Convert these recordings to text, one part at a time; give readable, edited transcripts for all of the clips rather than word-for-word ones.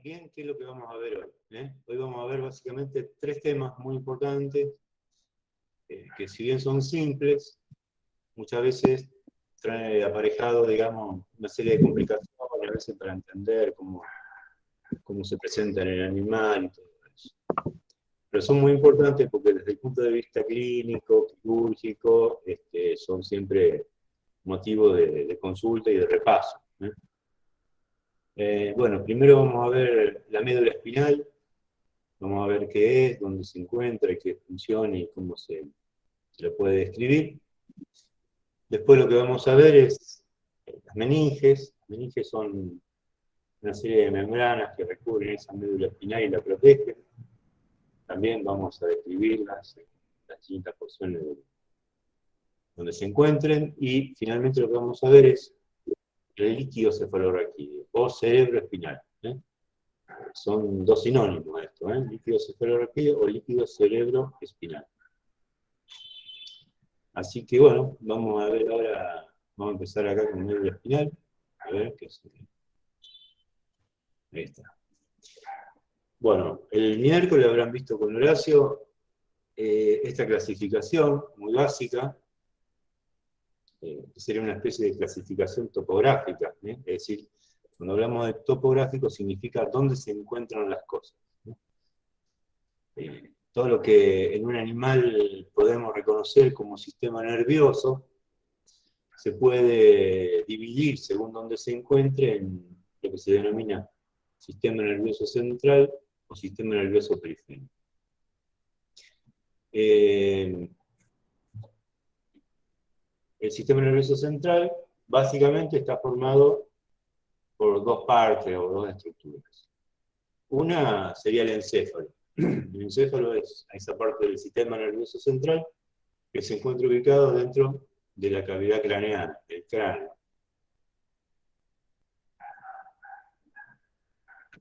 Bien, ¿qué es lo que vamos a ver hoy? Hoy vamos a ver básicamente tres temas muy importantes, que si bien son simples, muchas veces traen aparejado, digamos, una serie de complicaciones, a veces para entender cómo se presenta en el animal y todo eso. Pero son muy importantes porque desde el punto de vista clínico, quirúrgico, son siempre motivo de consulta y de repaso. Bueno, primero vamos a ver la médula espinal. Vamos a ver qué es, dónde se encuentra, qué funciona y cómo se lo puede describir. Después lo que vamos a ver es las meninges. Las meninges son una serie de membranas que recubren esa médula espinal y la protegen. También vamos a describirlas en las distintas porciones donde se encuentren. Y finalmente lo que vamos a ver es el líquido cefalorraquídeo o cerebro espinal. Son dos sinónimos esto, líquido cefalorraquídeo o líquido cerebro espinal. Así que bueno, vamos a ver ahora, vamos a empezar acá con médula espinal. A ver qué es. Ahí está. Bueno, el miércoles habrán visto con Horacio esta clasificación muy básica, sería una especie de clasificación topográfica, es decir, cuando hablamos de topográfico significa dónde se encuentran las cosas. Todo lo que en un animal podemos reconocer como sistema nervioso se puede dividir según dónde se encuentre en lo que se denomina sistema nervioso central o sistema nervioso periférico. El sistema nervioso central básicamente está formado por dos partes o dos estructuras. Una sería el encéfalo. El encéfalo es esa parte del sistema nervioso central que se encuentra ubicado dentro de la cavidad craneana, el cráneo.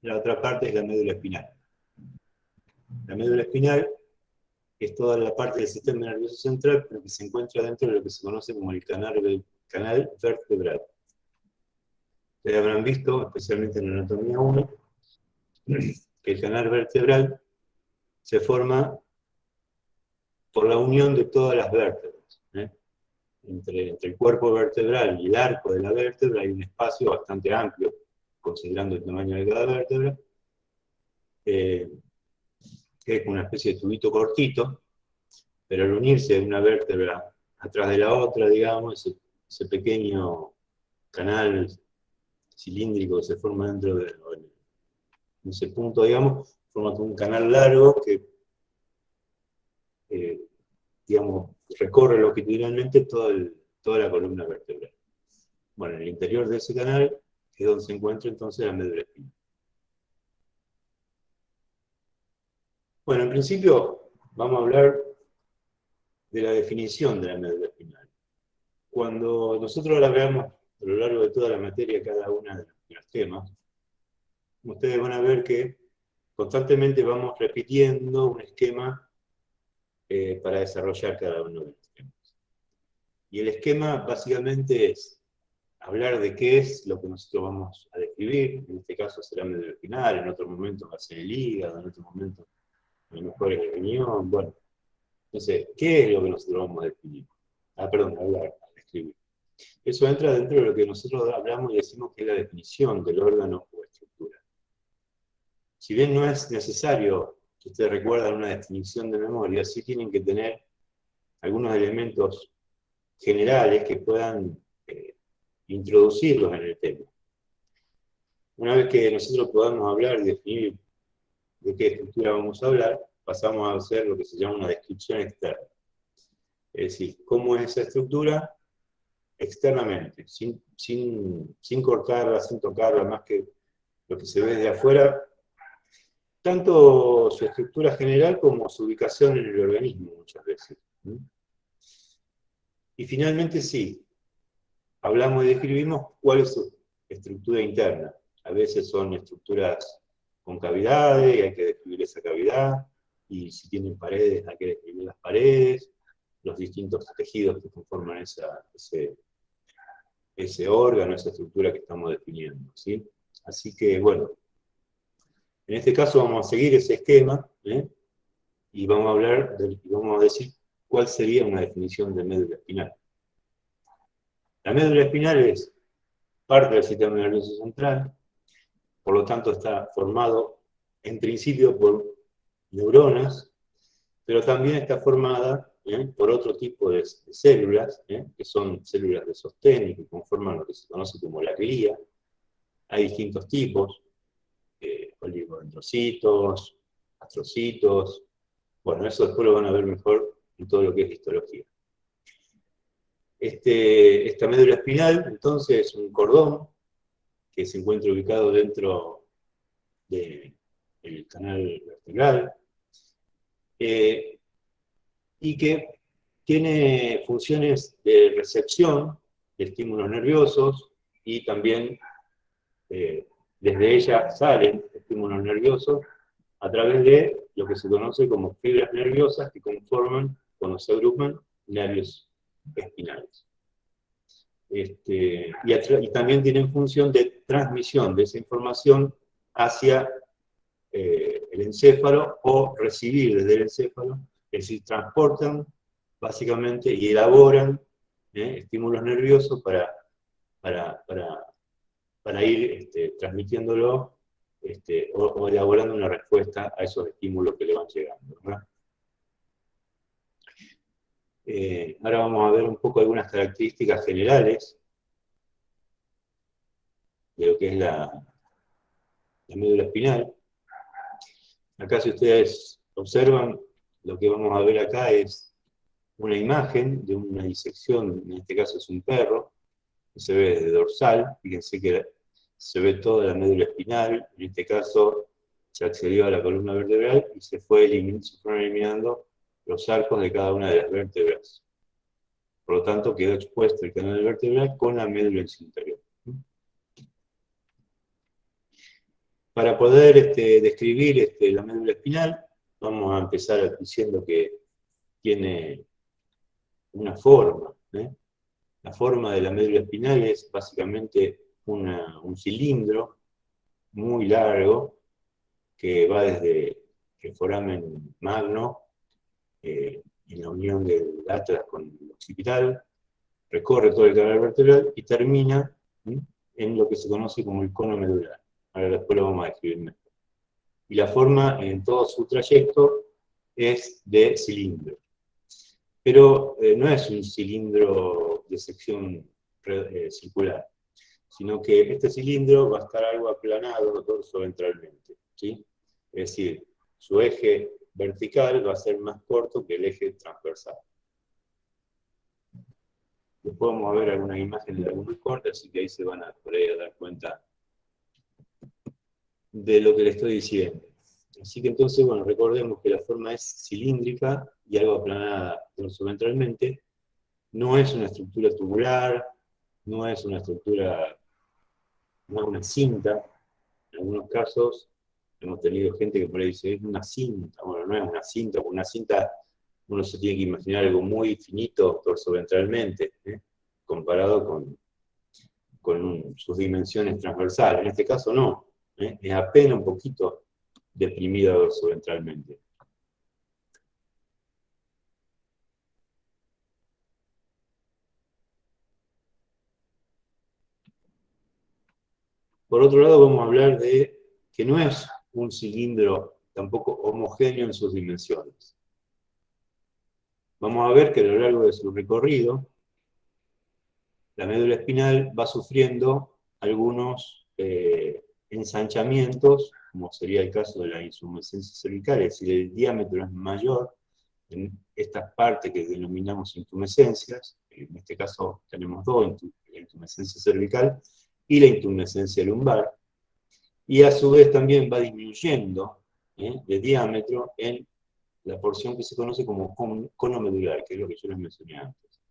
La otra parte es la médula espinal. La médula espinal es toda la parte del sistema nervioso central, pero que se encuentra dentro de lo que se conoce como el canal vertebral. Ustedes habrán visto, especialmente en la anatomía 1, que el canal vertebral se forma por la unión de todas las vértebras. Entre el cuerpo vertebral y el arco de la vértebra hay un espacio bastante amplio, considerando el tamaño de cada vértebra, que es una especie de tubito cortito, pero al unirse una vértebra atrás de la otra, digamos, ese pequeño canal cilíndrico que se forma dentro de ese punto, digamos, forma un canal largo que, digamos, recorre longitudinalmente toda la columna vertebral. Bueno, en el interior de ese canal es donde se encuentra entonces la médula espinal. Bueno, en principio vamos a hablar de la definición de la médula espinal. Cuando nosotros la veamos a lo largo de toda la materia, cada uno de los temas, ustedes van a ver que constantemente vamos repitiendo un esquema para desarrollar cada uno de los temas. Y el esquema básicamente es hablar de qué es lo que nosotros vamos a describir, en este caso será médula espinal, en otro momento va a ser el hígado, en otro momento a lo mejor el riñón, bueno. Entonces, ¿qué es lo que nosotros vamos a definir? Hablar, a describir. Eso entra dentro de lo que nosotros hablamos y decimos que es la definición del órgano o estructura. Si bien no es necesario que ustedes recuerden una definición de memoria, sí tienen que tener algunos elementos generales que puedan introducirlos en el tema. Una vez que nosotros podamos hablar y definir de qué estructura vamos a hablar, pasamos a hacer lo que se llama una descripción externa. Es decir, cómo es esa estructura externamente, sin cortarla, sin tocarla, más que lo que se ve desde afuera, tanto su estructura general como su ubicación en el organismo muchas veces. Y finalmente sí, hablamos y describimos cuál es su estructura interna. A veces son estructuras con cavidades y hay que describir esa cavidad, y si tienen paredes hay que describir las paredes, los distintos tejidos que conforman ese órgano, esa estructura que estamos definiendo, ¿sí? Así que, bueno, En este caso vamos a seguir ese esquema, y vamos a vamos a decir cuál sería una definición de médula espinal. La médula espinal es parte del sistema nervioso central, por lo tanto está formado en principio por neuronas, pero también está formada por otro tipo de células, que son células de sostén y que conforman lo que se conoce como la glía. Hay distintos tipos, oligodendrocitos, astrocitos. Bueno, eso después lo van a ver mejor en todo lo que es histología. Esta médula espinal, entonces, es un cordón que se encuentra ubicado dentro del canal vertebral, y que tiene funciones de recepción de estímulos nerviosos, y también desde ella salen estímulos nerviosos a través de lo que se conoce como fibras nerviosas que conforman, cuando se agrupan, nervios espinales. Y también tienen función de transmisión de esa información hacia el encéfalo, o recibir desde el encéfalo, es decir, transportan básicamente y elaboran estímulos nerviosos para ir transmitiéndolo, o elaborando una respuesta a esos estímulos que le van llegando, ¿verdad? Ahora vamos a ver un poco algunas características generales de lo que es la médula espinal. Acá, si ustedes observan, lo que vamos a ver acá es una imagen de una disección, en este caso es un perro, que se ve desde dorsal. Fíjense que se ve toda la médula espinal. En este caso se accedió a la columna vertebral y se fueron eliminando los arcos de cada una de las vértebras. Por lo tanto, quedó expuesto el canal vertebral con la médula en su interior. Para poder describir la médula espinal, vamos a empezar diciendo que tiene una forma. La forma de la médula espinal es básicamente un cilindro muy largo que va desde el foramen magno, en la unión del atlas con el occipital, recorre todo el canal vertebral y termina en lo que se conoce como el cono medular. Ahora después lo vamos a describir mejor. Y la forma en todo su trayecto es de cilindro. Pero no es un cilindro de sección circular, sino que este cilindro va a estar algo aplanado dorsoventralmente, ¿sí? Es decir, su eje vertical va a ser más corto que el eje transversal. Después vamos a ver algunas imágenes de algunos cortes, así que ahí se van a poder dar cuenta de lo que les estoy diciendo. Así que entonces, bueno, recordemos que la forma es cilíndrica y algo aplanada dorsoventralmente. No es una estructura tubular, no es una estructura, no es una cinta. En algunos casos hemos tenido gente que por ahí dice, es una cinta. Bueno, no es una cinta, porque una cinta uno se tiene que imaginar algo muy finito dorsoventralmente, comparado con sus dimensiones transversales. En este caso no, es apenas un poquito deprimida dorsoventralmente. Por otro lado, vamos a hablar de que no es un cilindro tampoco homogéneo en sus dimensiones. Vamos a ver que a lo largo de su recorrido, la médula espinal va sufriendo algunos ensanchamientos, como sería el caso de la insumescencia cervical, es decir, el diámetro es mayor en estas partes que denominamos intumescencias. En este caso tenemos dos, la intumescencia cervical y la intumescencia lumbar, y a su vez también va disminuyendo de diámetro en la porción que se conoce como cono medular, que es lo que yo les mencioné antes.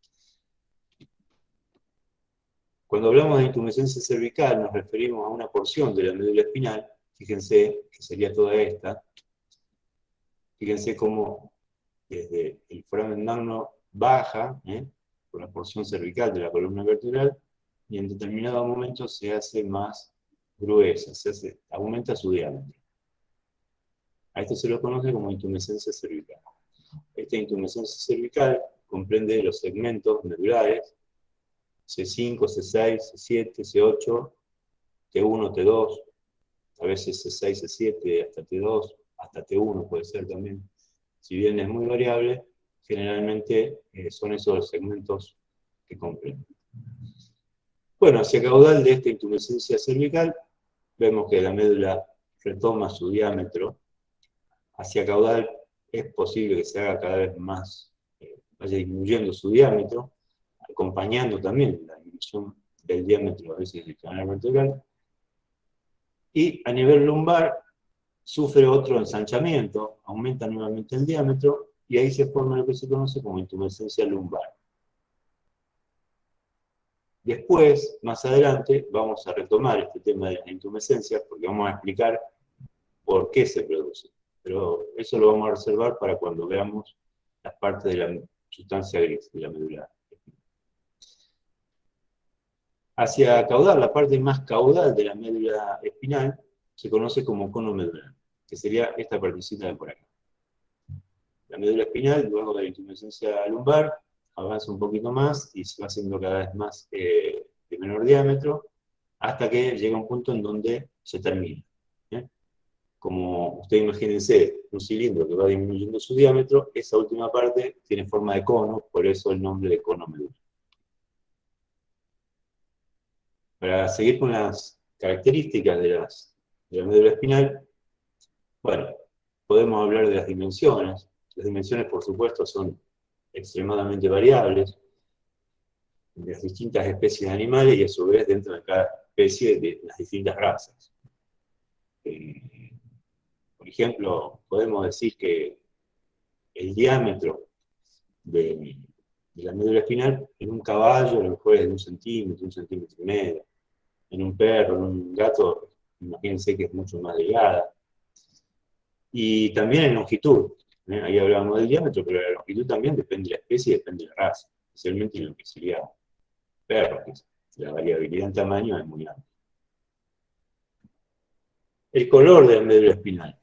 Cuando hablamos de intumescencia cervical nos referimos a una porción de la médula espinal, fíjense que sería toda esta, fíjense cómo desde el foramen magno baja, por la porción cervical de la columna vertebral, y en determinado momento se hace más gruesa, aumenta su diámetro. A esto se lo conoce como intumescencia cervical. Esta intumescencia cervical comprende los segmentos medulares C5, C6, C7, C8, T1, T2, a veces C6, C7, hasta T2, hasta T1 puede ser también. Si bien es muy variable, generalmente son esos los segmentos que comprenden. Bueno, hacia caudal de esta intumescencia cervical, vemos que la médula retoma su diámetro. Hacia caudal es posible que se haga cada vez más, vaya disminuyendo su diámetro, acompañando también la disminución del diámetro a veces del canal vertebral. Y a nivel lumbar sufre otro ensanchamiento, aumenta nuevamente el diámetro, y ahí se forma lo que se conoce como intumescencia lumbar. Después, más adelante, vamos a retomar este tema de la intumescencia, porque vamos a explicar por qué se produce. Pero eso lo vamos a reservar para cuando veamos las partes de la sustancia gris de la médula. Hacia caudal, la parte más caudal de la médula espinal, se conoce como cono medular, que sería esta partecita de por acá. La médula espinal, luego de la intumescencia lumbar, avanza un poquito más y se va haciendo cada vez más de menor diámetro, hasta que llega un punto en donde se termina. Como ustedes imagínense, un cilindro que va disminuyendo su diámetro, esa última parte tiene forma de cono, por eso el nombre de cono medular. Para seguir con las características de la médula espinal, bueno, podemos hablar de las dimensiones. Las dimensiones, por supuesto, son extremadamente variables de las distintas especies de animales y a su vez dentro de cada especie de las distintas razas. Por ejemplo, podemos decir que el diámetro de la médula espinal en un caballo a lo mejor es de 1 centímetro, 1,5 centímetros. En un perro, en un gato, imagínense que es mucho más delgada. Y también en longitud. Ahí hablábamos del diámetro, pero la longitud también depende de la especie y depende de la raza, especialmente en lo que sería perro, que la variabilidad en tamaño es muy amplia. El color de la médula espinal.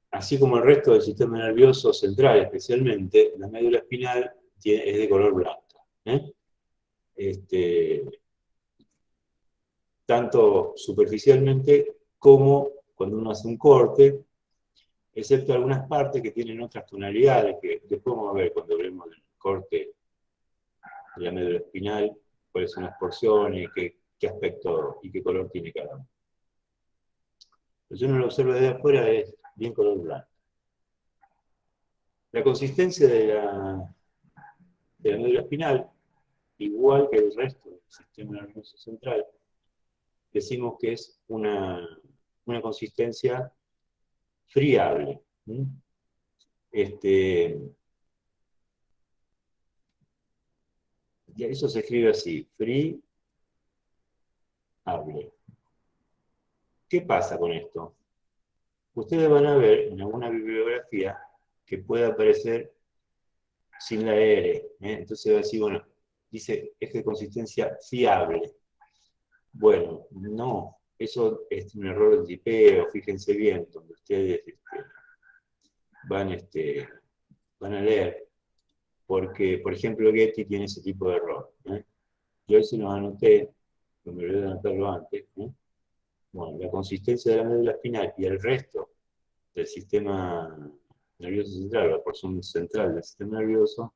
Así como el resto del sistema nervioso central, especialmente, la médula espinal es de color blanco. Tanto superficialmente como cuando uno hace un corte, excepto algunas partes que tienen otras tonalidades, que después vamos a ver cuando hablemos del corte de la médula espinal, cuáles son las porciones, qué aspecto y qué color tiene cada uno. Si uno lo observa desde afuera es bien color blanco. La consistencia de la médula espinal, igual que el resto del sistema nervioso central, decimos que es una consistencia friable. Y eso se escribe así, friable. ¿Qué pasa con esto? Ustedes van a ver en alguna bibliografía que puede aparecer sin la R. Entonces va a decir, bueno, dice, es de consistencia fiable. Bueno, no, eso es un error de tipeo, fíjense bien, donde ustedes van a leer, porque, por ejemplo, Getty tiene ese tipo de error. Yo se los anoté, me olvidé de anotarlo antes. Bueno, la consistencia de la médula espinal y el resto del sistema nervioso central, la porción central del sistema nervioso,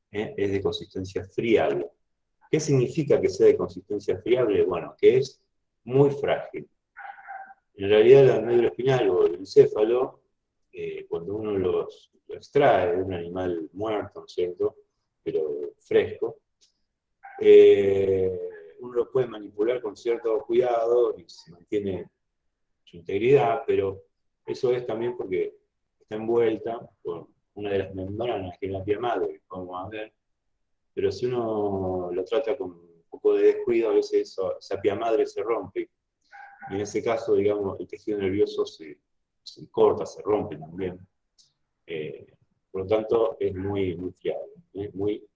es de consistencia friable. ¿Qué significa que sea de consistencia friable? Bueno, que es muy frágil. En realidad la médula espinal o el encéfalo, cuando uno lo extrae de un animal muerto, ¿no es cierto?, pero fresco, uno lo puede manipular con cierto cuidado y se mantiene su integridad, pero eso es también porque está envuelta por una de las membranas que es la pia madre, como vamos a ver, pero si uno lo trata con un poco de descuido, a veces esa pia madre se rompe, y en ese caso, digamos, el tejido nervioso se corta, se rompe también. Por lo tanto, es muy, muy fiable, muy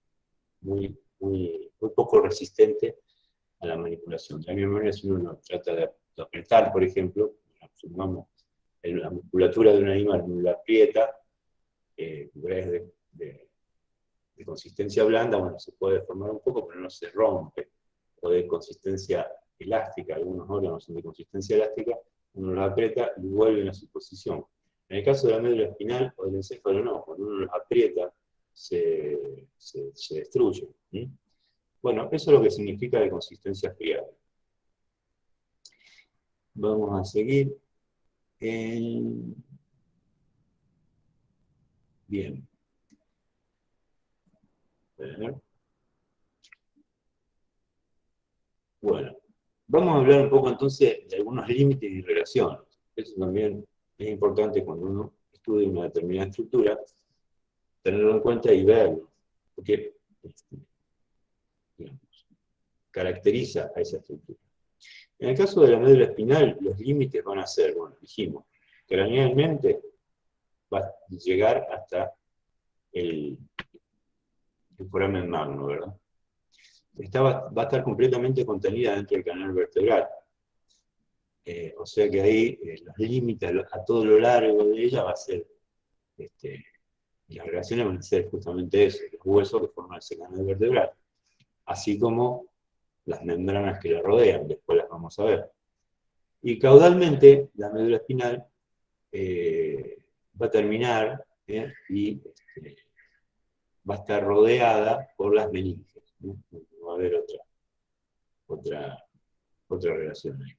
poco resistente a la manipulación. De la misma manera, si uno trata de apretar, por ejemplo, sumamos la musculatura de un animal no la aprieta, es de consistencia blanda, bueno, se puede deformar un poco, pero no se rompe, o de consistencia elástica, algunos órganos son de consistencia elástica, uno los aprieta y vuelven a su posición. En el caso de la médula espinal o del encéfalo no, cuando uno los aprieta se destruye. Bueno, eso es lo que significa de consistencia friable. Vamos a seguir. Bien. Bueno, vamos a hablar un poco entonces de algunos límites y relaciones. Eso también es importante cuando uno estudia una determinada estructura, tenerlo en cuenta y verlo, porque digamos, caracteriza a esa estructura. En el caso de la médula espinal, los límites van a ser, bueno, dijimos, cranealmente va a llegar hasta el foramen magno, ¿verdad? Esta va a estar completamente contenida dentro del canal vertebral. O sea que ahí los límites a todo lo largo de ella va a ser, las relaciones van a ser justamente eso, los huesos que forman ese canal vertebral, así como las membranas que la rodean, después las vamos a ver. Y caudalmente, la médula espinal va a terminar y va a estar rodeada por las meninges. ¿No? Va a haber otra relación ahí.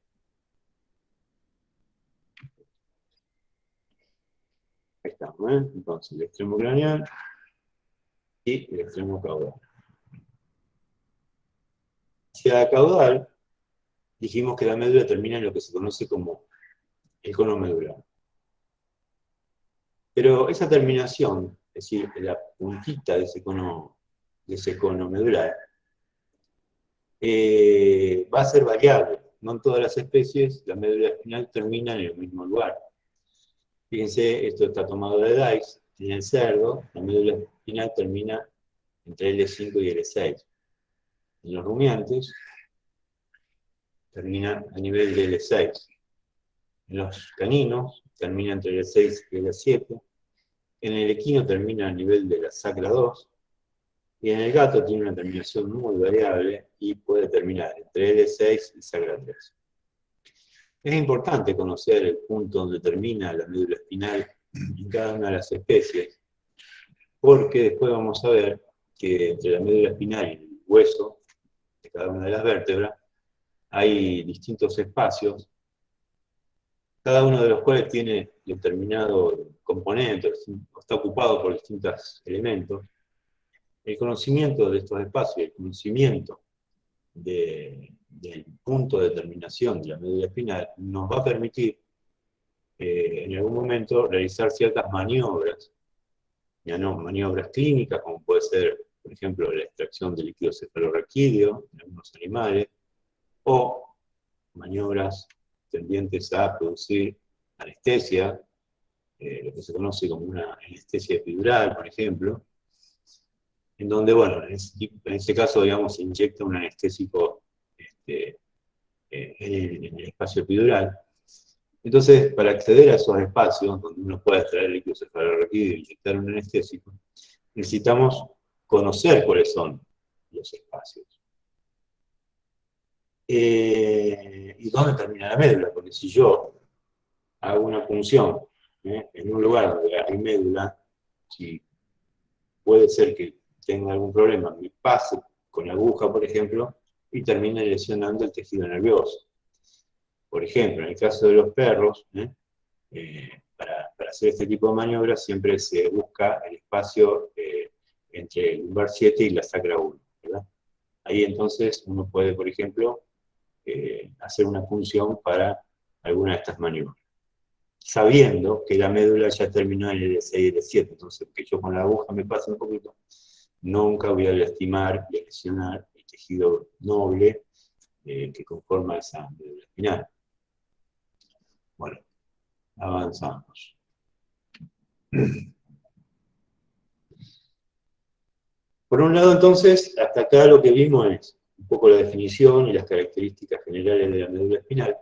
Ahí estamos, entonces el extremo craneal y el extremo caudal. Hacia caudal, dijimos que la médula termina en lo que se conoce como el cono medular. Pero esa terminación, es decir, la puntita de ese cono medular, va a ser variable. No en todas las especies la médula espinal termina en el mismo lugar. Fíjense, esto está tomado de Dice. En el cerdo, la médula espinal termina entre L5 y L6. En los rumiantes, termina a nivel de L6. En los caninos, termina entre L6 y L7. En el equino termina a nivel de la sacra 2. Y en el gato tiene una terminación muy variable y puede terminar entre L6 y sacra 3. Es importante conocer el punto donde termina la médula espinal en cada una de las especies, porque después vamos a ver que entre la médula espinal y el hueso de cada una de las vértebras hay distintos espacios, cada uno de los cuales tiene determinado componente, está ocupado por distintos elementos. El conocimiento de estos espacios, el conocimiento del punto de terminación de la médula espinal nos va a permitir en algún momento realizar ciertas maniobras, ya no maniobras clínicas, como puede ser, por ejemplo, la extracción de líquido cefalorraquídeo en algunos animales, o maniobras tendientes a producir anestesia, lo que se conoce como una anestesia epidural, por ejemplo, en donde, bueno, en ese caso, digamos, se inyecta un anestésico en el espacio epidural. Entonces, para acceder a esos espacios, donde uno puede extraer el líquido cefalorraquídeo e inyectar un anestésico, necesitamos conocer cuáles son los espacios. ¿Y dónde termina la médula? Porque si yo hago una punción en un lugar donde hay médula, si puede ser que tenga algún problema, me pase con la aguja, por ejemplo, y termine lesionando el tejido nervioso. Por ejemplo, en el caso de los perros, para hacer este tipo de maniobras siempre se busca el espacio entre el lumbar 7 y la sacra 1, ¿verdad? Ahí entonces uno puede, por ejemplo, hacer una punción para alguna de estas maniobras, sabiendo que la médula ya terminó en el L6 y L7, entonces que yo con la aguja me pase un poquito, nunca voy a lastimar y a lesionar el tejido noble que conforma esa médula espinal. Bueno, avanzamos. Por un lado, entonces, hasta acá lo que vimos es un poco la definición y las características generales de la médula espinal.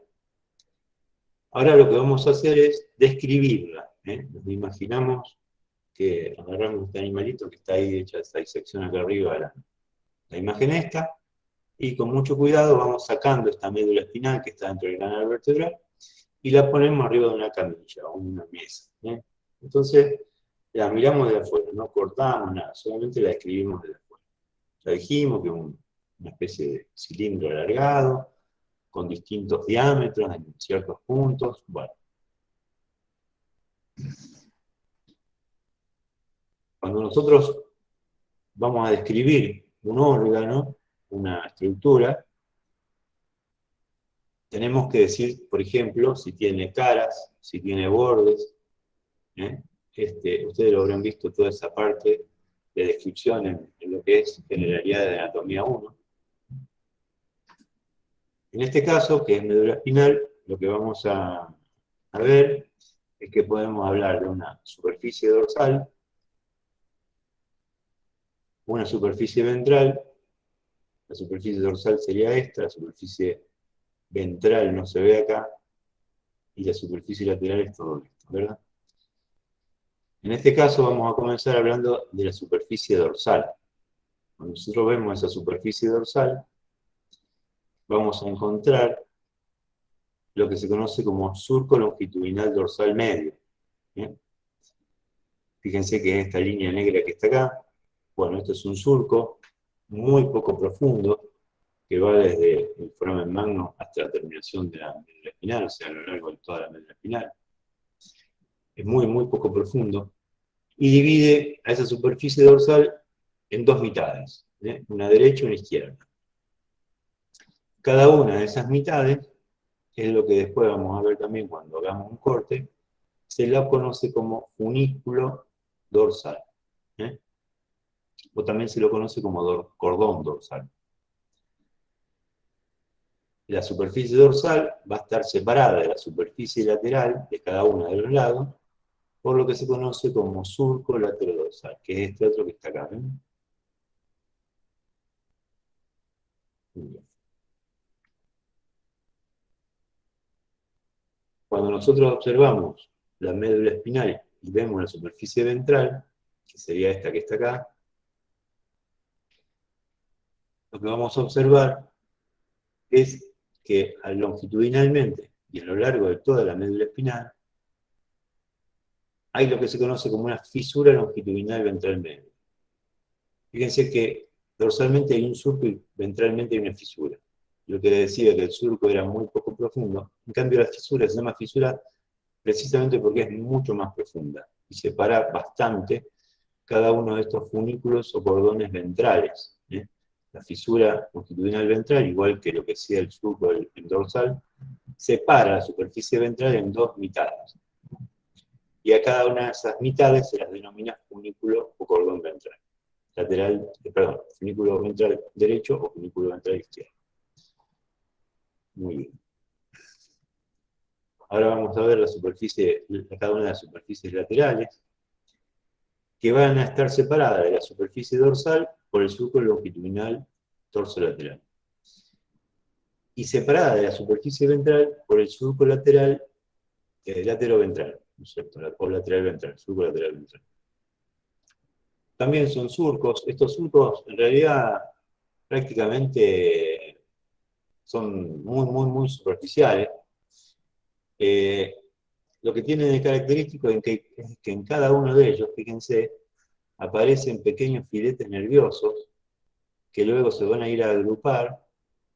Ahora lo que vamos a hacer es describirla. Nos imaginamos que agarramos este animalito que está ahí hecha esta disección acá arriba, la imagen esta, y con mucho cuidado vamos sacando esta médula espinal que está dentro del canal vertebral y la ponemos arriba de una camilla o una mesa. Entonces, la miramos de afuera, no cortamos nada, solamente la escribimos de afuera. Ya dijimos que es una especie de cilindro alargado, con distintos diámetros en ciertos puntos. Bueno, cuando nosotros vamos a describir un órgano, una estructura, tenemos que decir, por ejemplo, si tiene caras, si tiene bordes. ¿eh? Ustedes lo habrán visto toda esa parte de descripción en lo que es generalidad de anatomía 1. En este caso, que es médula espinal, lo que vamos a ver es que podemos hablar de una superficie dorsal, una superficie ventral. La superficie dorsal sería esta, la superficie ventral no se ve acá, y la superficie lateral es todo esto, ¿verdad? En este caso vamos a comenzar hablando de la superficie dorsal. Cuando nosotros vemos esa superficie dorsal, vamos a encontrar lo que se conoce como surco longitudinal dorsal medio. ¿Bien? Fíjense que esta línea negra que está acá, bueno, esto es un surco muy poco profundo, que va desde el foramen magno hasta la terminación de la médula espinal, o sea, a lo largo de toda la médula espinal. Es muy, muy poco profundo, y divide a esa superficie dorsal en dos mitades, una derecha y una izquierda. Cada una de esas mitades, que es lo que después vamos a ver también cuando hagamos un corte, se la conoce como funículo dorsal. O también se lo conoce como cordón dorsal. La superficie dorsal va a estar separada de la superficie lateral de cada uno de los lados, por lo que se conoce como surco laterodorsal, que es este otro que está acá. ¿Ven? Muy bien. Cuando nosotros observamos la médula espinal y vemos la superficie ventral, que sería esta que está acá, lo que vamos a observar es que longitudinalmente y a lo largo de toda la médula espinal hay lo que se conoce como una fisura longitudinal ventral media. Fíjense que dorsalmente hay un surco y ventralmente hay una fisura. Lo que decía que el surco era muy poco profundo, en cambio la fisura se llama fisura precisamente porque es mucho más profunda y separa bastante cada uno de estos funículos o cordones ventrales. La fisura longitudinal ventral, igual que lo que decía el surco el dorsal, separa la superficie ventral en dos mitades. Y a cada una de esas mitades se las denomina funículo o cordón ventral. Funículo ventral derecho o funículo ventral izquierdo. Muy bien. Ahora vamos a ver cada una de las superficies laterales, que van a estar separadas de la superficie dorsal por el surco longitudinal dorsolateral. Y separada de la superficie ventral por el surco lateral, lateroventral, ¿no es cierto? O lateral ventral, surco lateral ventral. También son surcos. Estos surcos en realidad prácticamente son muy, muy, muy superficiales. Lo que tiene de característico es que en cada uno de ellos, fíjense, aparecen pequeños filetes nerviosos que luego se van a ir a agrupar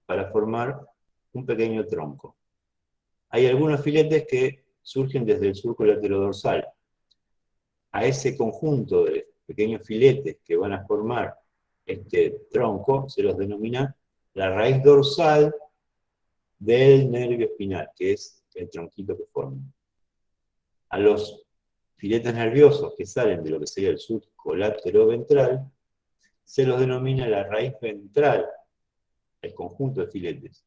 para formar un pequeño tronco. Hay algunos filetes que surgen desde el surco laterodorsal. A ese conjunto de pequeños filetes que van a formar este tronco se los denomina la raíz dorsal del nervio espinal, que es el tronquito que forma. A los filetes nerviosos que salen de lo que sería el surco lateroventral se los denomina la raíz ventral, el conjunto de filetes,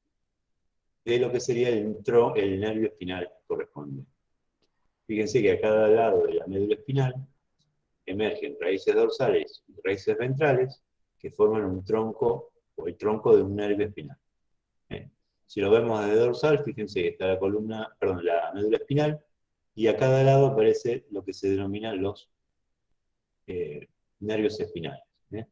de lo que sería el nervio espinal correspondiente. Fíjense que a cada lado de la médula espinal emergen raíces dorsales y raíces ventrales que forman un tronco o el tronco de un nervio espinal. Si lo vemos desde dorsal, fíjense que está la columna, perdón, la médula espinal, y a cada lado aparece lo que se denominan los nervios espinales. ¿Eh?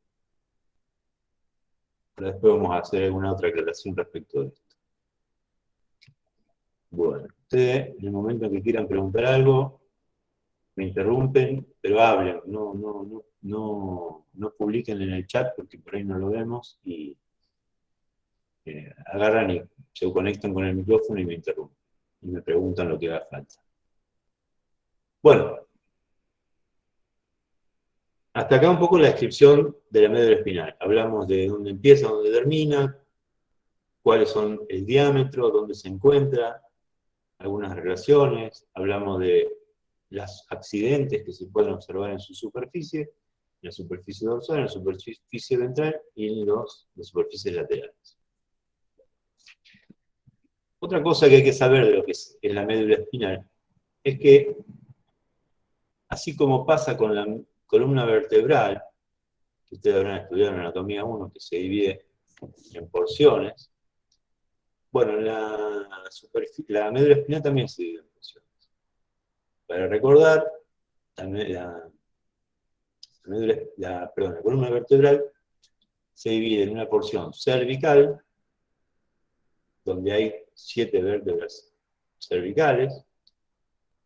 Pero después vamos a hacer alguna otra aclaración respecto de esto. Bueno, ustedes, en el momento en que quieran preguntar algo, me interrumpen, pero hablen, no publiquen en el chat porque por ahí no lo vemos y agarran y se conectan con el micrófono y me interrumpen. Y me preguntan lo que haga falta. Bueno, hasta acá un poco la descripción de la médula espinal. Hablamos de dónde empieza, dónde termina, cuáles son el diámetro, dónde se encuentra, algunas relaciones, hablamos de los accidentes que se pueden observar en su superficie, en la superficie dorsal, en la superficie ventral y en las superficies laterales. Otra cosa que hay que saber de lo que es la médula espinal es que, así como pasa con la columna vertebral, que ustedes habrán estudiado en anatomía 1, que se divide en porciones, bueno, la médula espinal también se divide en porciones. Para recordar, la columna vertebral se divide en una porción cervical, donde hay 7 vértebras cervicales,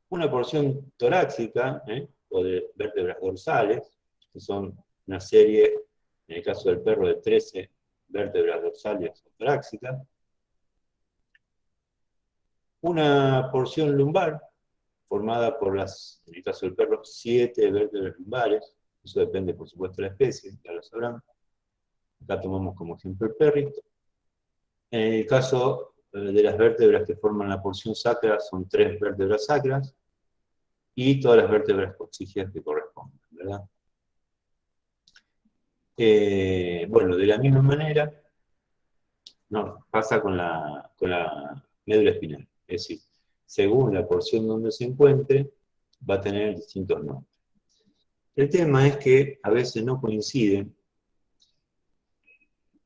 una porción torácica, o de vértebras dorsales, que son una serie, en el caso del perro, de 13 vértebras dorsales o torácicas, una porción lumbar, formada por en el caso del perro, 7 vértebras lumbares, eso depende, por supuesto, de la especie, ya lo sabrán. Acá tomamos como ejemplo el perrito. En el caso de las vértebras que forman la porción sacra, son 3 vértebras sacras, y todas las vértebras coccygeas que corresponden, ¿verdad? Bueno, de la misma manera, no, pasa con la médula espinal. Es decir, según la porción donde se encuentre, va a tener distintos nombres. El tema es que a veces no coinciden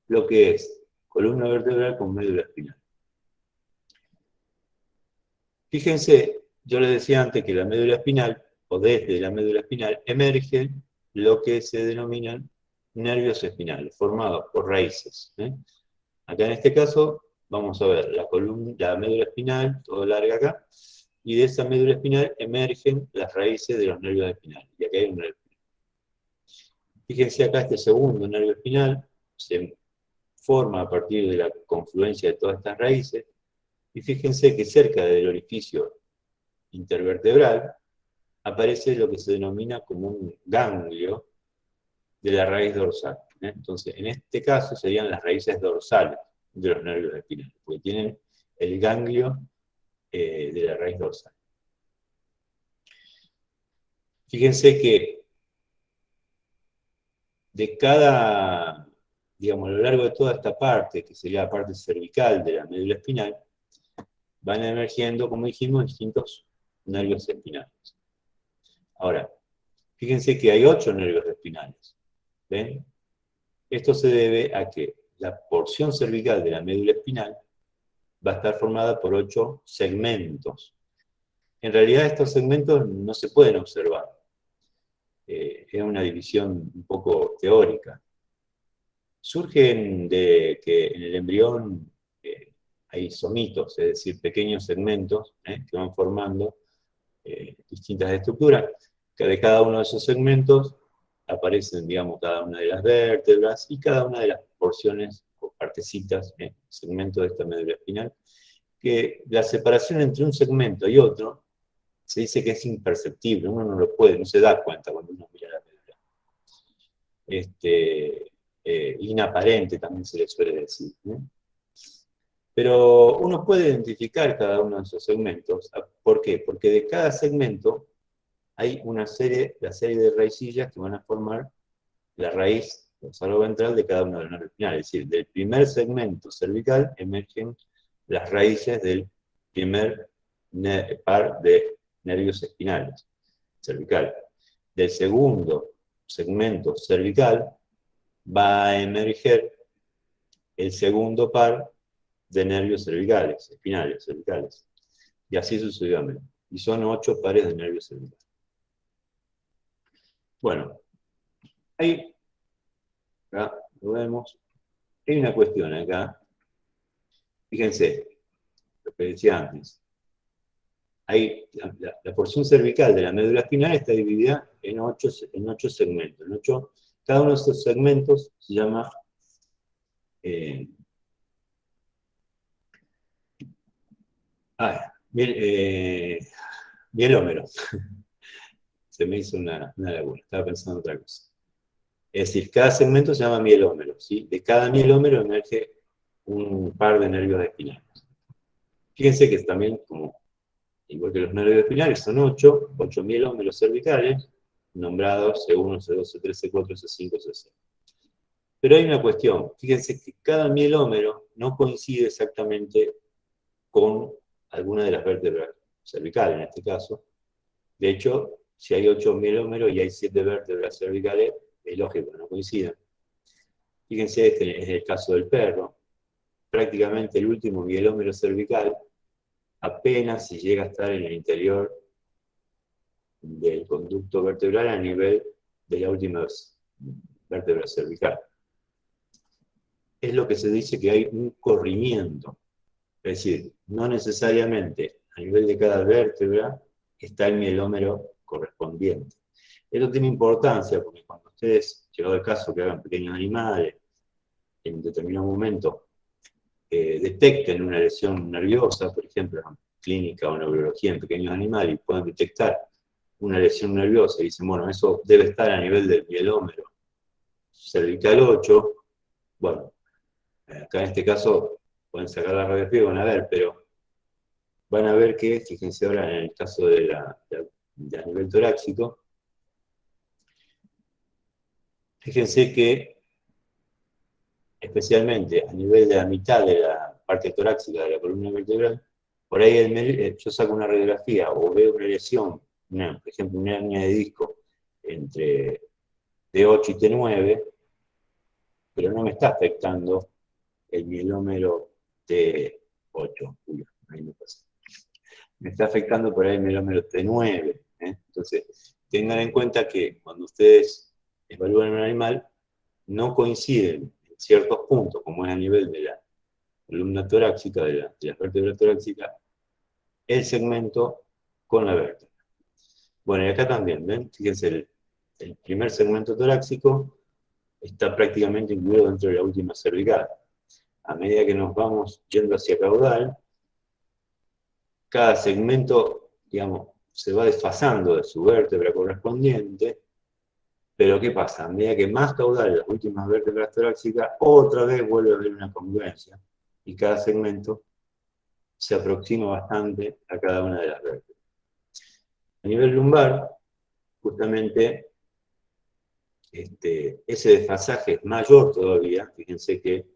lo que es columna vertebral con médula espinal. Fíjense, yo les decía antes que la médula espinal, o desde la médula espinal, emergen lo que se denominan nervios espinales, formados por raíces. Acá en este caso vamos a ver la médula espinal, todo larga acá, y de esa médula espinal emergen las raíces de los nervios espinales. Y acá hay un nervio espinal. Fíjense acá este segundo nervio espinal, se forma a partir de la confluencia de todas estas raíces, y fíjense que cerca del orificio intervertebral aparece lo que se denomina como un ganglio de la raíz dorsal. Entonces, en este caso serían las raíces dorsales de los nervios espinales, porque tienen el ganglio de la raíz dorsal. Fíjense que de cada, digamos, a lo largo de toda esta parte, que sería la parte cervical de la médula espinal, van emergiendo, como dijimos, distintos nervios espinales. Ahora, fíjense que hay 8 nervios espinales. ¿Ven? Esto se debe a que la porción cervical de la médula espinal va a estar formada por 8 segmentos. En realidad estos segmentos no se pueden observar. Es una división un poco teórica. Surgen de que en el embrión hay somitos, es decir, pequeños segmentos que van formando distintas estructuras, que de cada uno de esos segmentos aparecen, digamos, cada una de las vértebras y cada una de las porciones o partecitas, segmentos de esta médula espinal, que la separación entre un segmento y otro se dice que es imperceptible, uno no lo puede, no se da cuenta cuando uno mira la médula. Inaparente también se le suele decir, ¿no? Pero uno puede identificar cada uno de esos segmentos. ¿Por qué? Porque de cada segmento hay la serie de raicillas que van a formar la raíz dorsal o ventral de cada uno de los nervios espinales. Es decir, del primer segmento cervical emergen las raíces del primer par de nervios espinales cervical. Del segundo segmento cervical va a emerger el segundo par de nervios cervicales, espinales, cervicales. Y así sucesivamente. Y son 8 pares de nervios cervicales. Bueno, ahí, acá lo vemos. Hay una cuestión acá. Fíjense, lo que decía antes. Hay, la porción cervical de la médula espinal está dividida en 8 segmentos. Cada uno de estos segmentos se llama eh, mielómero. Se me hizo una laguna, estaba pensando en otra cosa. Es decir, cada segmento se llama mielómero, ¿sí? De cada mielómero emerge un par de nervios espinales. Fíjense que también, como, igual que los nervios espinales, son 8 mielómeros cervicales, nombrados C1, C2, C3, C4, C5, C6. Pero hay una cuestión, fíjense que cada mielómero no coincide exactamente con alguna de las vértebras cervicales, en este caso. De hecho, si hay 8 mielómeros y hay 7 vértebras cervicales, es lógico, no coinciden. Fíjense, este es el caso del perro. Prácticamente el último mielómero cervical apenas si llega a estar en el interior del conducto vertebral a nivel de la última vértebra cervical. Es lo que se dice que hay un corrimiento. Es decir, no necesariamente a nivel de cada vértebra está el mielómero correspondiente. Esto tiene importancia porque cuando ustedes, llegado el caso que hagan pequeños animales, en determinado momento detecten una lesión nerviosa, por ejemplo, en clínica o neurología en pequeños animales, y puedan detectar una lesión nerviosa y dicen, bueno, eso debe estar a nivel del mielómero cervical 8, bueno, acá en este caso pueden sacar la radiografía y van a ver, pero van a ver que, fíjense ahora en el caso de a nivel torácico, fíjense que especialmente a nivel de la mitad de la parte torácica de la columna vertebral, por ahí yo saco una radiografía o veo una lesión, por ejemplo, una hernia de disco entre T8 y T9, pero no me está afectando el mielómero T8. Uy, ahí me pasa. Me está afectando por ahí el mielómero T9. Entonces, tengan en cuenta que cuando ustedes evalúan un animal, no coinciden en ciertos puntos, como es a nivel de la columna torácica, de la vértebra torácica, el segmento con la vértebra. Bueno, y acá también, ¿ven? Fíjense, el primer segmento torácico está prácticamente incluido dentro de la última cervical. A medida que nos vamos yendo hacia caudal, cada segmento, digamos, se va desfasando de su vértebra correspondiente, pero ¿qué pasa? A medida que más caudal las últimas vértebras torácicas, otra vez vuelve a haber una congruencia, y cada segmento se aproxima bastante a cada una de las vértebras. A nivel lumbar, justamente, ese desfasaje es mayor todavía. Fíjense que,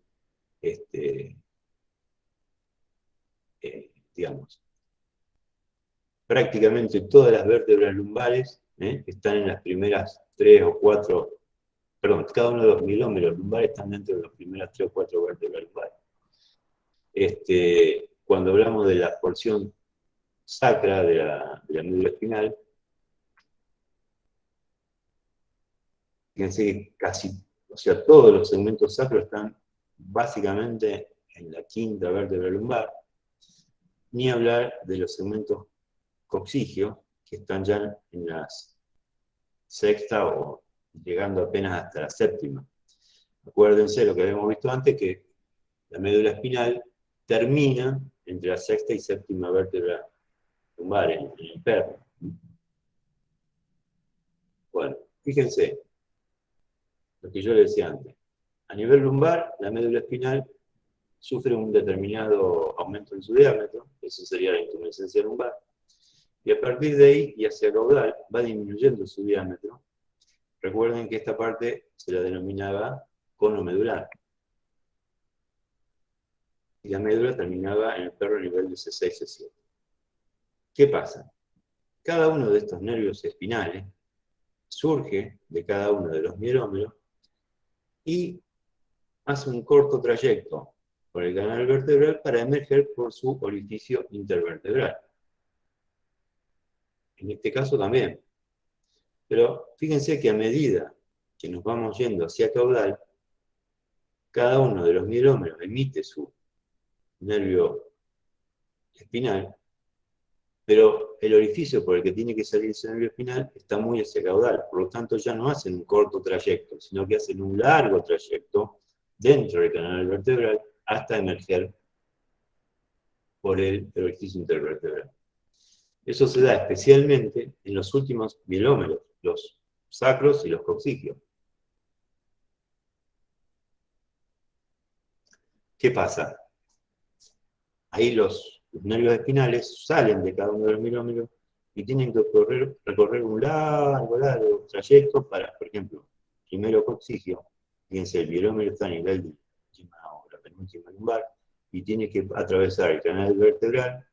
digamos, prácticamente todas las vértebras lumbares están en las primeras 3 o 4, perdón, cada uno de los milómeros lumbares están dentro de las primeras 3 o 4 vértebras lumbares. Cuando hablamos de la porción sacra de la médula espinal, fíjense que casi, o sea, todos los segmentos sacros están básicamente en la quinta vértebra lumbar, ni hablar de los segmentos coxígeos, que están ya en la sexta o llegando apenas hasta la séptima. Acuérdense lo que habíamos visto antes, que la médula espinal termina entre la sexta y séptima vértebra lumbar en el perro. Bueno, fíjense lo que yo les decía antes. A nivel lumbar, la médula espinal sufre un determinado aumento en su diámetro, eso sería la intumescencia lumbar, y a partir de ahí y hacia caudal va disminuyendo su diámetro. Recuerden que esta parte se la denominaba cono medular. Y la médula terminaba en el perro a nivel de C6, C7. ¿Qué pasa? Cada uno de estos nervios espinales surge de cada uno de los mielómeros y hace un corto trayecto por el canal vertebral para emerger por su orificio intervertebral. En este caso también. Pero fíjense que a medida que nos vamos yendo hacia caudal, cada uno de los mielómeros emite su nervio espinal, pero el orificio por el que tiene que salir ese nervio espinal está muy hacia caudal, por lo tanto ya no hacen un corto trayecto, sino que hacen un largo trayecto dentro del canal vertebral hasta emerger por el orificio intervertebral. Eso se da especialmente en los últimos mielómeros, los sacros y los coccigios. ¿Qué pasa? Ahí los nervios espinales salen de cada uno de los mielómeros y tienen que recorrer un largo trayecto para, por ejemplo, primero coccigio, fíjense, el mielómero está a nivel de la penúltima lumbar, y tiene que atravesar el canal vertebral,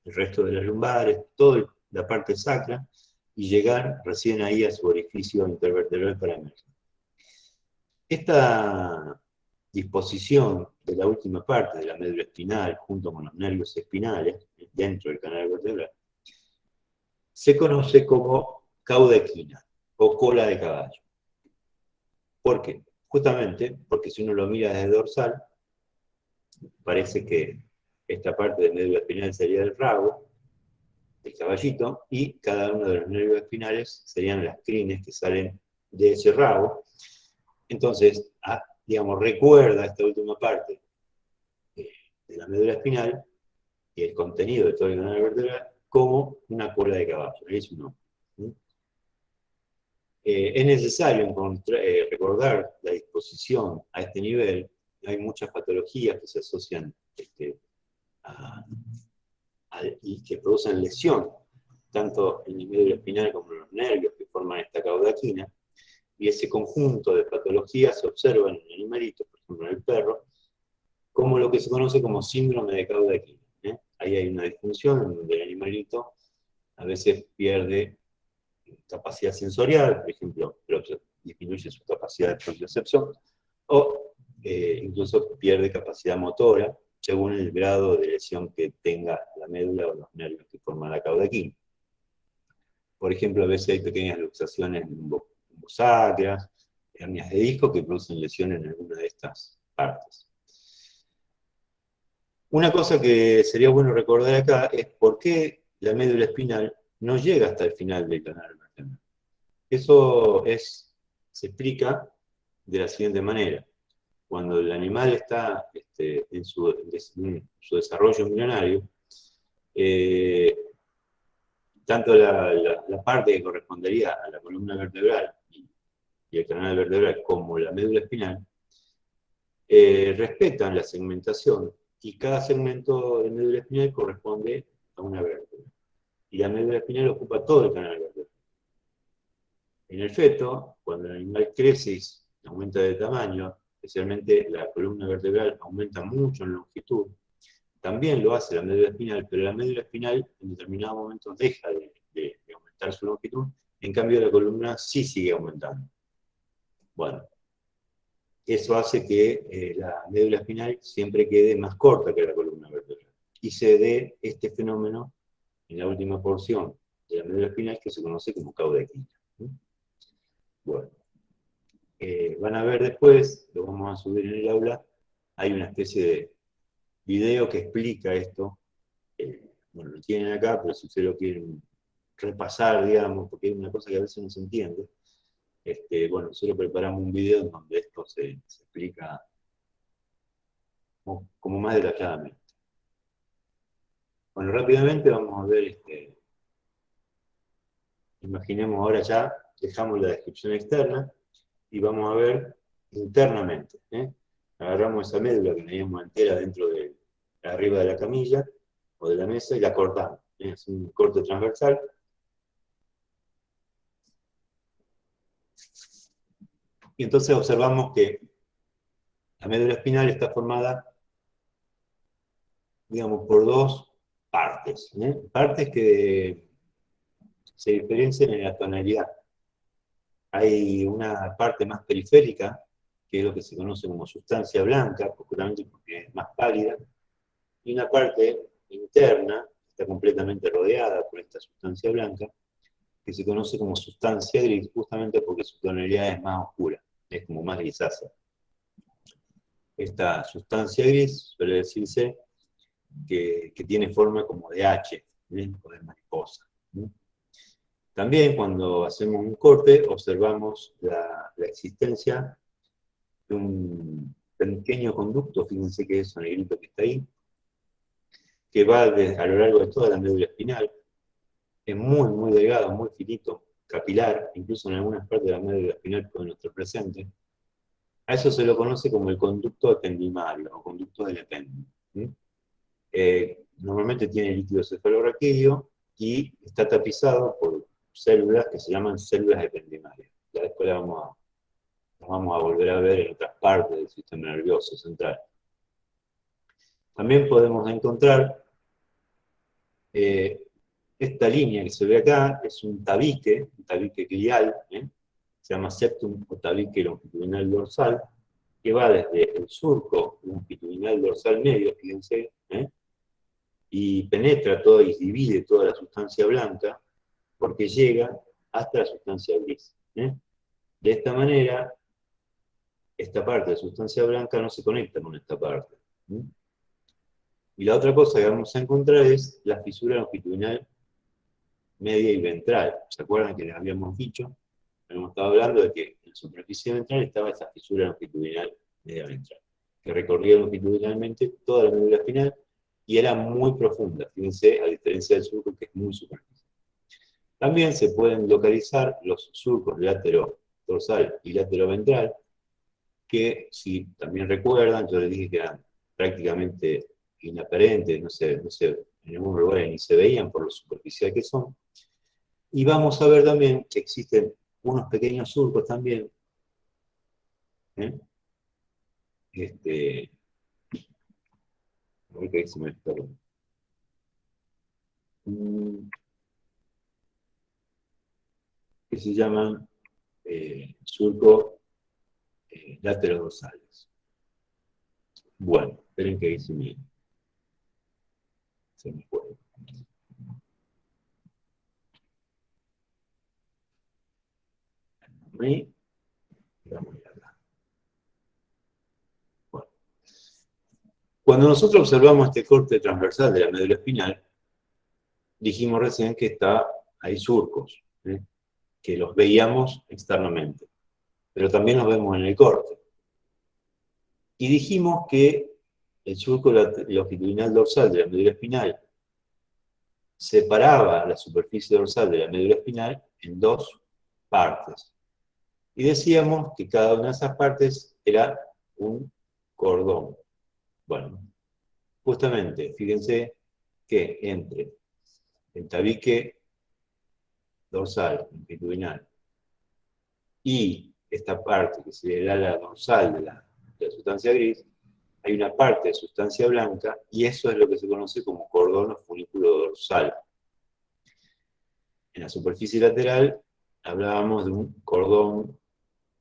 el resto de las lumbares, toda la parte sacra, y llegar recién ahí a su orificio intervertebral para emerger. Esta disposición de la última parte de la médula espinal, junto con los nervios espinales, dentro del canal vertebral, se conoce como cauda equina, o cola de caballo. ¿Por qué? Justamente porque si uno lo mira desde dorsal, parece que esta parte de médula espinal sería el rabo, el caballito, y cada uno de los nervios espinales serían las crines que salen de ese rabo. Entonces, digamos, recuerda esta última parte de la médula espinal y el contenido de todo el canal vertebral como una cola de caballo. Ahí es un nombre. Es necesario recordar la disposición a este nivel. Hay muchas patologías que se asocian y que producen lesión, tanto en el médula espinal como en los nervios que forman esta cauda equina. Y ese conjunto de patologías se observa en animalitos, por ejemplo en el perro, como lo que se conoce como síndrome de cauda equina. Ahí hay una disfunción en donde el animalito a veces pierde capacidad sensorial, por ejemplo, pero disminuye su capacidad de propiocepción, o incluso pierde capacidad motora, según el grado de lesión que tenga la médula o los nervios que forman la cauda equina. Por ejemplo, a veces hay pequeñas luxaciones lumbosacras, hernias de disco que producen lesiones en alguna de estas partes. Una cosa que sería bueno recordar acá es por qué la médula espinal no llega hasta el final del canal vertebral. Eso se explica de la siguiente manera. Cuando el animal está en su desarrollo embrionario, tanto la parte que correspondería a la columna vertebral y el canal vertebral como la médula espinal respetan la segmentación, y cada segmento de médula espinal corresponde a una vértebra. Y la médula espinal ocupa todo el canal vertebral. En el feto, cuando el animal crece y aumenta de tamaño, especialmente la columna vertebral aumenta mucho en longitud, también lo hace la médula espinal, pero la médula espinal en determinado momento deja de aumentar su longitud, en cambio la columna sí sigue aumentando. Bueno, eso hace que la médula espinal siempre quede más corta que la columna vertebral. Y se dé este fenómeno en la última porción de la médula espinal que se conoce como cauda equina. Bueno, van a ver después, lo vamos a subir en el aula, hay una especie de video que explica esto. Bueno, lo tienen acá, pero si ustedes lo quieren repasar, digamos, porque hay una cosa que a veces no se entiende, bueno, nosotros preparamos un video en donde esto se explica como más detalladamente. Bueno, rápidamente vamos a ver, imaginemos ahora ya, dejamos la descripción externa y vamos a ver internamente. Agarramos esa médula que teníamos entera dentro de arriba de la camilla o de la mesa y la cortamos. Es un corte transversal. Y entonces observamos que la médula espinal está formada, digamos, por dos partes. Partes que se diferencian en la tonalidad. Hay una parte más periférica, que es lo que se conoce como sustancia blanca, justamente porque es más pálida, y una parte interna, está completamente rodeada por esta sustancia blanca, que se conoce como sustancia gris, justamente porque su tonalidad es más oscura, es como más grisácea. Esta sustancia gris suele decirse que tiene forma como de H, ¿sí? O de mariposa, ¿sí? También cuando hacemos un corte observamos la existencia de un pequeño conducto, fíjense que es el negrito que está ahí, que va a lo largo de toda la médula espinal, es muy, muy delgado, muy finito, capilar, incluso en algunas partes de la médula espinal puede no estar presente. A eso se lo conoce como el conducto ependimario o conducto del epéndice. Normalmente tiene líquido cefalorraquídeo y está tapizado por células que se llaman células ependimarias. Ya después las vamos a volver a ver en otras partes del sistema nervioso central. También podemos encontrar esta línea que se ve acá, es un tabique glial, se llama septum o tabique longitudinal dorsal, que va desde el surco longitudinal dorsal medio, fíjense, y penetra todo y divide toda la sustancia blanca, porque llega hasta la sustancia gris. De esta manera, esta parte de sustancia blanca no se conecta con esta parte. Y la otra cosa que vamos a encontrar es la fisura longitudinal media y ventral. ¿Se acuerdan que les habíamos dicho? Hemos estado hablando de que en la superficie ventral estaba esa fisura longitudinal media ventral, que recorría longitudinalmente toda la médula espinal y era muy profunda, fíjense, a diferencia del surco que es muy superficial. También se pueden localizar los surcos látero-dorsal y látero-ventral, que si también recuerdan, yo les dije que eran prácticamente inaparentes, no sé, en algún lugar ni se veían por lo superficial que son. Y vamos a ver también que existen unos pequeños surcos también, a ver qué se me está. Que se llaman surcos laterodorsales. Bueno, esperen que ahí se me fue. Ahí, vamos acá. Bueno. Cuando nosotros observamos este corte transversal de la médula espinal, dijimos recién que hay surcos, que los veíamos externamente, pero también los vemos en el corte. Y dijimos que el surco longitudinal dorsal de la médula espinal separaba la superficie dorsal de la médula espinal en dos partes. Y decíamos que cada una de esas partes era un cordón. Bueno, justamente, fíjense que entre el tabique dorsal, longitudinal, y esta parte que sería el ala dorsal de la sustancia gris, hay una parte de sustancia blanca, y eso es lo que se conoce como cordón o funículo dorsal. En la superficie lateral hablábamos de un cordón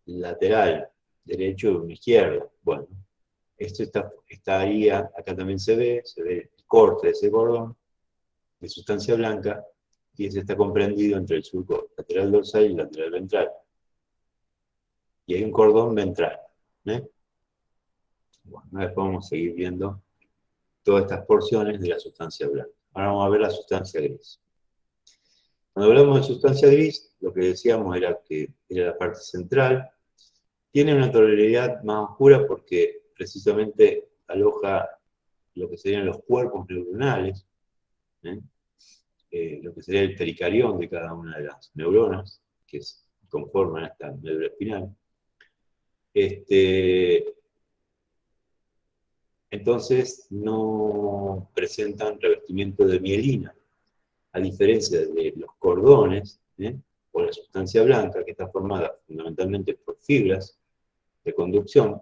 lateral, derecho y uno izquierdo. Bueno, esto está ahí, acá también se ve el corte de ese cordón de sustancia blanca, y ese está comprendido entre el surco lateral dorsal y lateral ventral. Y hay un cordón ventral. Bueno, después vamos a seguir viendo todas estas porciones de la sustancia blanca. Ahora vamos a ver la sustancia gris. Cuando hablamos de sustancia gris, lo que decíamos era que era la parte central. Tiene una tonalidad más oscura porque precisamente aloja lo que serían los cuerpos neuronales, lo que sería el pericarión de cada una de las neuronas que conforman esta médula espinal. Entonces no presentan revestimiento de mielina, a diferencia de los cordones, o la sustancia blanca, que está formada fundamentalmente por fibras de conducción,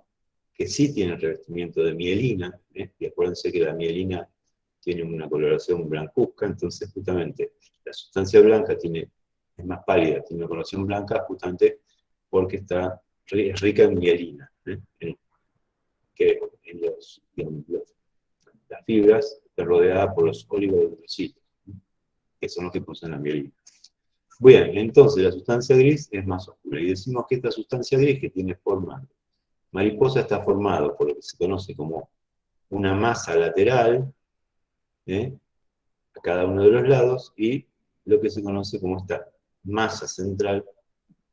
que sí tienen revestimiento de mielina, y acuérdense que la mielina tiene una coloración blancuzca, entonces justamente la sustancia blanca es más pálida, tiene una coloración blanca justamente porque es rica en mielina. que en las fibras está rodeada por los oligodendrocitos, que son los que poseen la mielina. Bien, entonces la sustancia gris es más oscura. Y decimos que esta sustancia gris, que tiene forma mariposa, está formada por lo que se conoce como una masa lateral, a cada uno de los lados, y lo que se conoce como esta masa central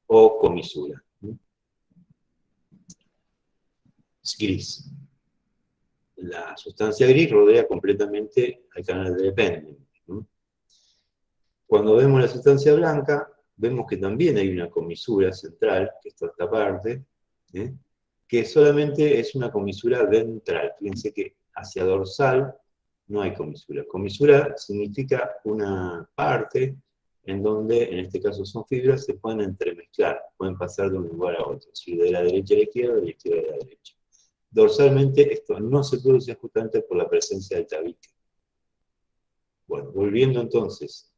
o comisura. Es gris. La sustancia gris rodea completamente al canal de Lependel. Cuando vemos la sustancia blanca, vemos que también hay una comisura central, que es toda esta parte, que solamente es una comisura ventral. Fíjense que hacia dorsal no hay comisura. Comisura significa una parte en donde, en este caso son fibras, se pueden entremezclar, pueden pasar de un lugar a otro, es decir, de la derecha a la izquierda, de la izquierda a la derecha. Dorsalmente esto no se produce justamente por la presencia del tabique. Bueno, volviendo entonces,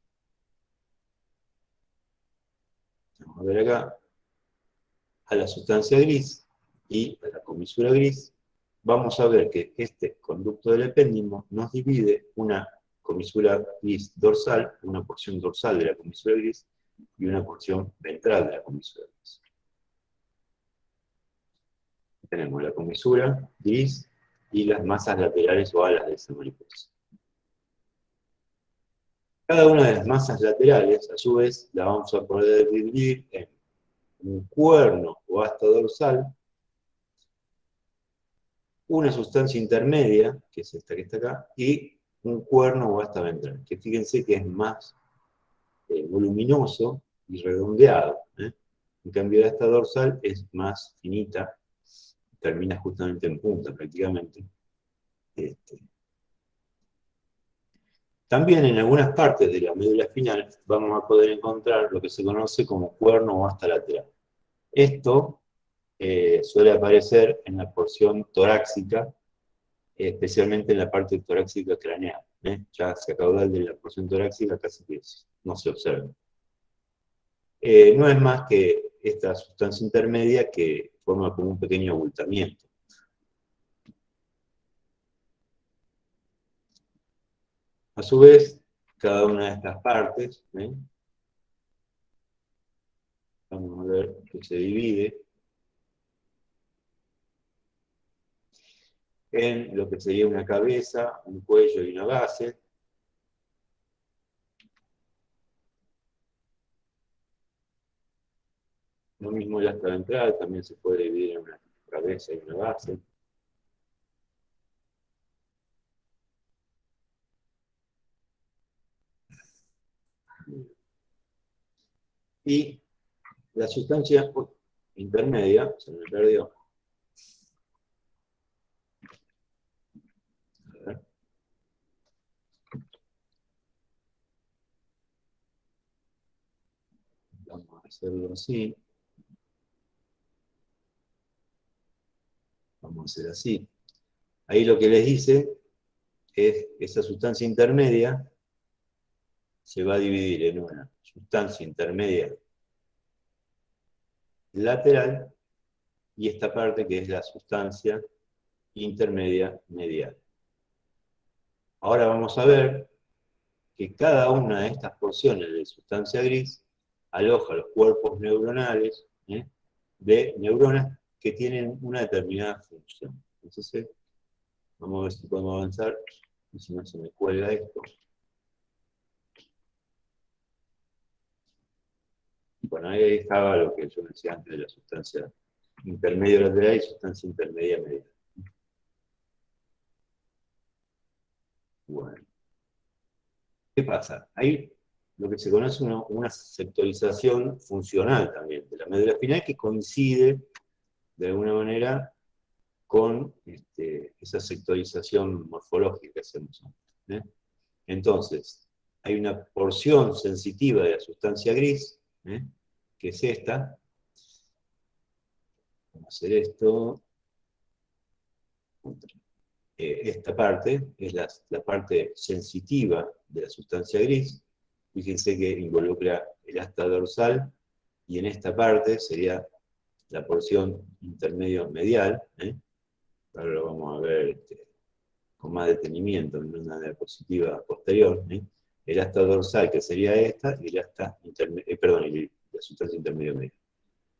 vamos a ver acá, a la sustancia gris y a la comisura gris, vamos a ver que este conducto del epéndimo nos divide una comisura gris dorsal, una porción dorsal de la comisura gris y una porción ventral de la comisura gris. Tenemos la comisura gris y las masas laterales o alas de esa mariposa. Cada una de las masas laterales, a su vez, la vamos a poder dividir en un cuerno o asta dorsal, una sustancia intermedia, que es esta que está acá, y un cuerno o asta ventral, que fíjense que es más voluminoso y redondeado. En cambio, la asta dorsal es más finita, termina justamente en punta prácticamente. También en algunas partes de la médula espinal vamos a poder encontrar lo que se conoce como cuerno o asta lateral. Esto suele aparecer en la porción torácica, especialmente en la parte torácica craneal. Ya hacia caudal de la porción torácica casi que no se observa. No es más que esta sustancia intermedia que forma como un pequeño abultamiento. A su vez, cada una de estas partes, vamos a ver que se divide en lo que sería una cabeza, un cuello y una base. Lo mismo el asta ventral, también se puede dividir en una cabeza y una base. Y la sustancia intermedia, se me perdió. A ver. Vamos a hacerlo así. Vamos a hacer así. Ahí lo que les dice es que esa sustancia intermedia se va a dividir en una sustancia intermedia lateral y esta parte que es la sustancia intermedia medial. Ahora vamos a ver que cada una de estas porciones de sustancia gris aloja los cuerpos neuronales de neuronas que tienen una determinada función. Entonces, vamos a ver si podemos avanzar, y si no se me cuelga esto. Bueno, ahí estaba lo que yo decía antes de la sustancia intermedia lateral y sustancia intermedia medial. Bueno. ¿Qué pasa? Hay lo que se conoce una sectorización funcional también de la médula espinal que coincide de alguna manera con esa sectorización morfológica que hacemos. Entonces, hay una porción sensitiva de la sustancia gris, que es esta. Vamos a hacer esto. Esta parte es la parte sensitiva de la sustancia gris. Fíjense que involucra el asta dorsal y en esta parte sería la porción intermedio medial, ahora lo vamos a ver con más detenimiento en una diapositiva posterior, el asta dorsal, que sería esta, y el asta perdón, y la sustancia intermedio media.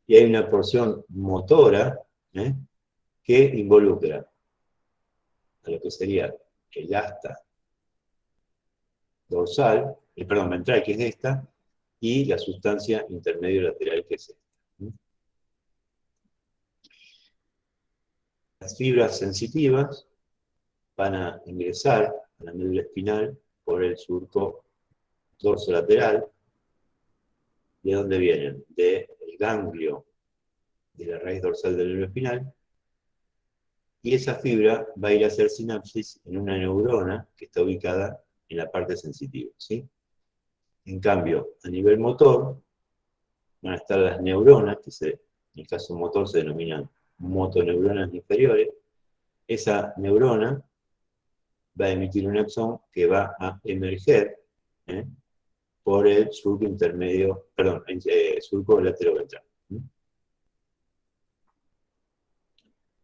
Y hay una porción motora que involucra a lo que sería el asta dorsal, perdón, ventral, que es esta, y la sustancia intermedio lateral, que es esta. Las fibras sensitivas van a ingresar a la médula espinal por el surco dorsolateral. ¿De dónde vienen? Del ganglio de la raíz dorsal del nervio espinal, y esa fibra va a ir a hacer sinapsis en una neurona que está ubicada en la parte sensitiva, ¿sí? En cambio, a nivel motor, van a estar las neuronas, que en el caso motor se denominan motoneuronas inferiores. Esa neurona va a emitir un axón que va a emerger por el surco intermedio, perdón, surco lateroventral.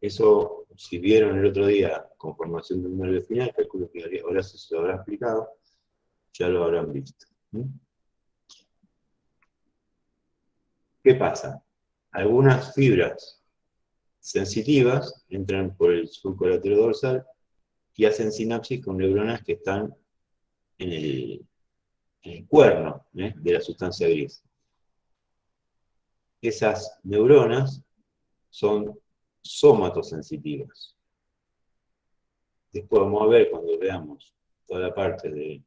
Eso, si vieron el otro día conformación del nervio espinal, calculo que ahora se lo habrá explicado, ya lo habrán visto. ¿Qué pasa? Algunas fibras sensitivas entran por el surco laterodorsal y hacen sinapsis con neuronas que están en el cuerno de la sustancia gris. Esas neuronas son somatosensitivas. Después vamos a ver, cuando veamos toda la parte de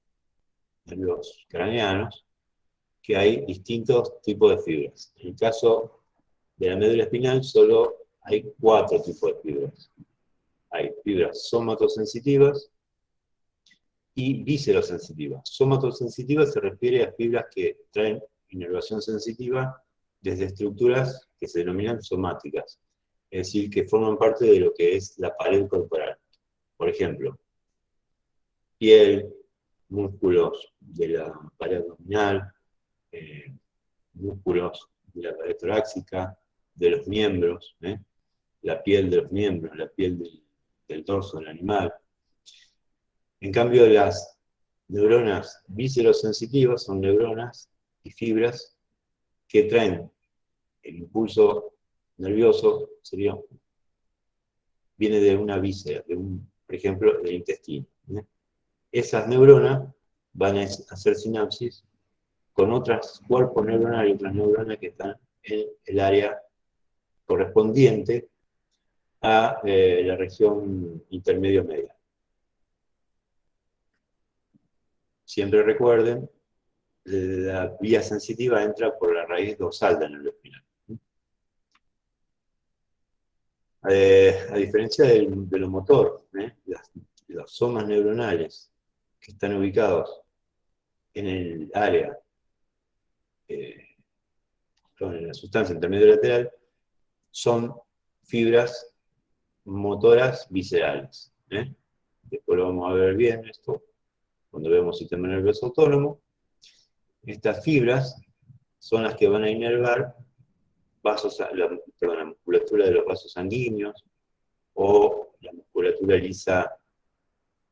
nervios craneanos, que hay distintos tipos de fibras. En el caso de la médula espinal, solo hay 4 tipos de fibras. Hay fibras somatosensitivas y viscerosensitivas. Somatosensitivas se refiere a fibras que traen inervación sensitiva desde estructuras que se denominan somáticas, es decir, que forman parte de lo que es la pared corporal. Por ejemplo, piel, músculos de la pared abdominal, músculos de la pared torácica, de los miembros, la piel de los miembros, la piel del torso del animal. En cambio, las neuronas viscerosensitivas son neuronas y fibras que traen el impulso nervioso, viene de una víscera, por ejemplo, del intestino. Esas neuronas van a hacer sinapsis con otros cuerpos neuronales y otras neuronas que están en el área correspondiente a la región intermedio-media. Siempre recuerden, la vía sensitiva entra por la raíz dorsal del nervio espinal. A diferencia de lo motor, los somas neuronales que están ubicados en el área, en la sustancia intermedio lateral, son fibras motoras viscerales. Después lo vamos a ver bien esto, cuando vemos sistema nervioso autónomo. Estas fibras son las que van a inervar la musculatura de los vasos sanguíneos, o la musculatura lisa,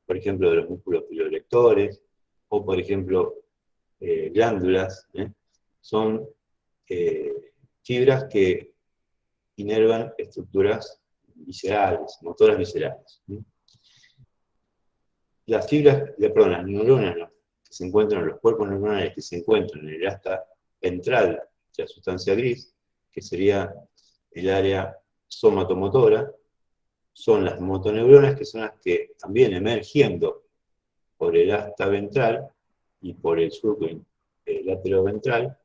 por ejemplo, de los músculos piloelectores, o por ejemplo, glándulas. Son fibras que inervan estructuras viscerales, motoras viscerales. Las fibras, las neuronas que se encuentran, los cuerpos neuronales que se encuentran en el asta ventral de la sustancia gris, que sería el área somatomotora, son las motoneuronas, que son las que también emergiendo por el asta ventral y por el surco lateroventral,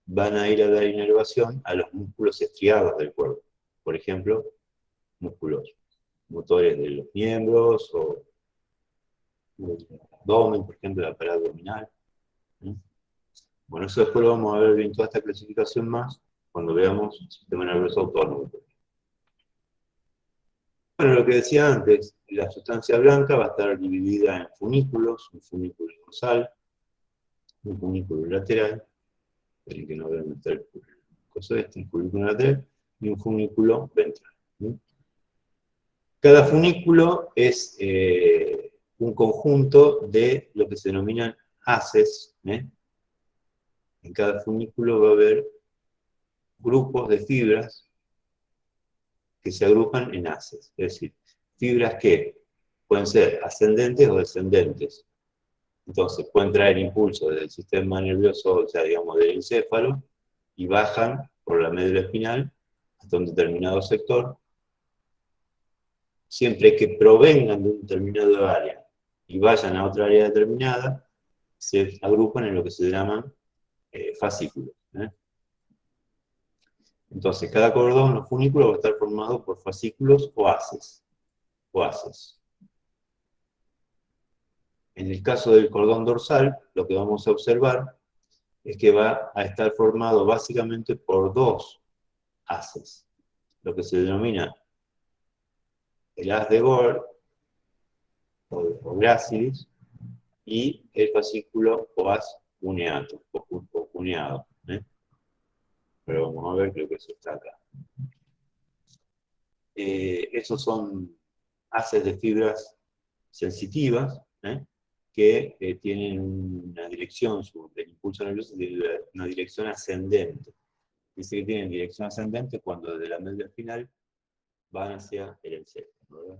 van a ir a dar inervación a los músculos estriados del cuerpo. Por ejemplo, músculos motores de los miembros, o el abdomen, por ejemplo, la pared abdominal. Bueno, eso después lo vamos a ver bien, toda esta clasificación más, cuando veamos el sistema nervioso autónomo. Bueno, lo que decía antes, la sustancia blanca va a estar dividida en funículos, un funículo dorsal, un funículo lateral, esperen que no vean el coso un funículo lateral, y un funículo ventral. Cada funículo es un conjunto de lo que se denominan haces. En cada funículo va a haber grupos de fibras que se agrupan en haces. Es decir, fibras que pueden ser ascendentes o descendentes. Entonces, pueden traer impulsos del sistema nervioso, o sea, digamos, del encéfalo, y bajan por la médula espinal hasta un determinado sector, siempre que provengan de un determinado área y vayan a otra área determinada, se agrupan en lo que se llaman fascículos. Entonces, cada cordón o funículo va a estar formado por fascículos o haces. En el caso del cordón dorsal, lo que vamos a observar es que va a estar formado básicamente por dos haces, lo que se denomina el haz de Gore o Gracilis y el fascículo o haz cuneato o cuneado. Pero vamos a ver, creo que eso está acá. Esos son haces de fibras sensitivas, que tienen una dirección, el impulso nervioso tiene una dirección ascendente. Dice que tienen dirección ascendente cuando desde la médula espinal van hacia el encéfalo, ¿verdad?